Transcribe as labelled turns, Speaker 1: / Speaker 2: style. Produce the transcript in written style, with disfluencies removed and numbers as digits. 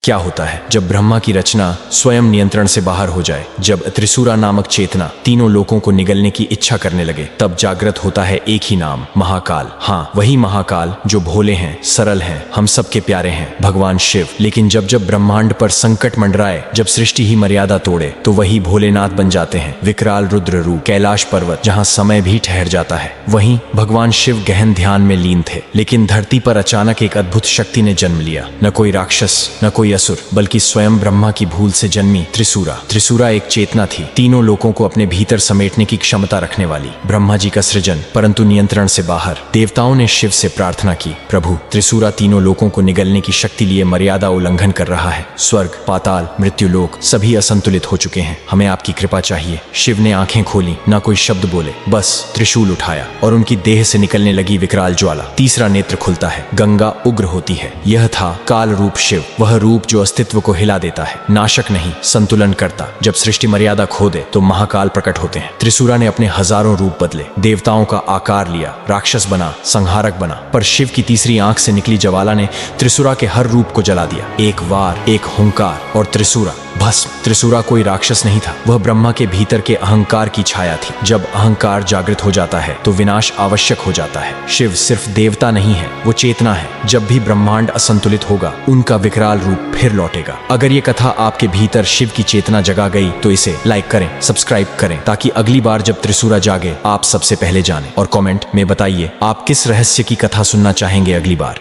Speaker 1: क्या होता है जब ब्रह्मा की रचना स्वयं नियंत्रण से बाहर हो जाए, जब त्रिशूरा नामक चेतना तीनों लोकों को निगलने की इच्छा करने लगे, तब जागृत होता है एक ही नाम, महाकाल। हाँ, वही महाकाल जो भोले हैं, सरल हैं, हम सबके प्यारे हैं, भगवान शिव। लेकिन जब जब ब्रह्मांड पर संकट मंडराए, जब सृष्टि ही मर्यादा तोड़े, तो वही भोलेनाथ बन जाते हैं, विकराल रुद्र रूप, कैलाश पर्वत जहाँ समय भी ठहर जाता है। वहीं भगवान शिव गहन ध्यान में लीन थे, लेकिन धरती पर अचानक एक अद्भुत शक्ति ने जन्म लिया। न कोई राक्षस, न कोई असुर, बल्कि स्वयं ब्रह्मा की भूल से जन्मी त्रिशूरा। त्रिशूरा एक चेतना थी, तीनों लोकों को अपने भीतर समेटने की क्षमता रखने वाली। ब्रह्मा जी का सृजन, परंतु नियंत्रण से बाहर। देवताओं ने शिव से प्रार्थना की, प्रभु, त्रिशूरा तीनों लोकों को निगलने की शक्ति लिए मर्यादा उल्लंघन कर रहा है। स्वर्ग, पाताल, मृत्युलोक सभी असंतुलित हो चुके हैं, हमें आपकी कृपा चाहिए। शिव ने आंखें खोली, ना कोई शब्द बोले, बस त्रिशूल उठाया और उनकी देह से निकलने लगी विकराल ज्वाला। तीसरा नेत्र खुलता है, गंगा उग्र होती है। यह था काल रूप शिव, वह रूप जो अस्तित्व को हिला देता है, नाशक नहीं, संतुलन करता। जब सृष्टि मर्यादा खो दे तो महाकाल प्रकट होते हैं। त्रिशूरा ने अपने हजारों रूप बदले, देवताओं का आकार लिया, राक्षस बना, संहारक बना, पर शिव की तीसरी आंख से निकली ज्वाला ने त्रिशूरा के हर रूप को जला दिया। एक वार, एक हुंकार और त्रिशूरा भस्म। त्रिशूरा कोई राक्षस नहीं था, वह ब्रह्मा के भीतर के अहंकार की छाया थी। जब अहंकार जागृत हो जाता है तो विनाश आवश्यक हो जाता है। शिव सिर्फ देवता नहीं है, वो चेतना है। जब भी ब्रह्मांड असंतुलित होगा, उनका विकराल रूप फिर लौटेगा। अगर ये कथा आपके भीतर शिव की चेतना जगा गई तो इसे लाइक करें, सब्सक्राइब करें, ताकि अगली बार जब त्रिशूरा जागे आप सबसे पहले जानें। और कमेंट में बताइए आप किस रहस्य की कथा सुनना चाहेंगे अगली बार।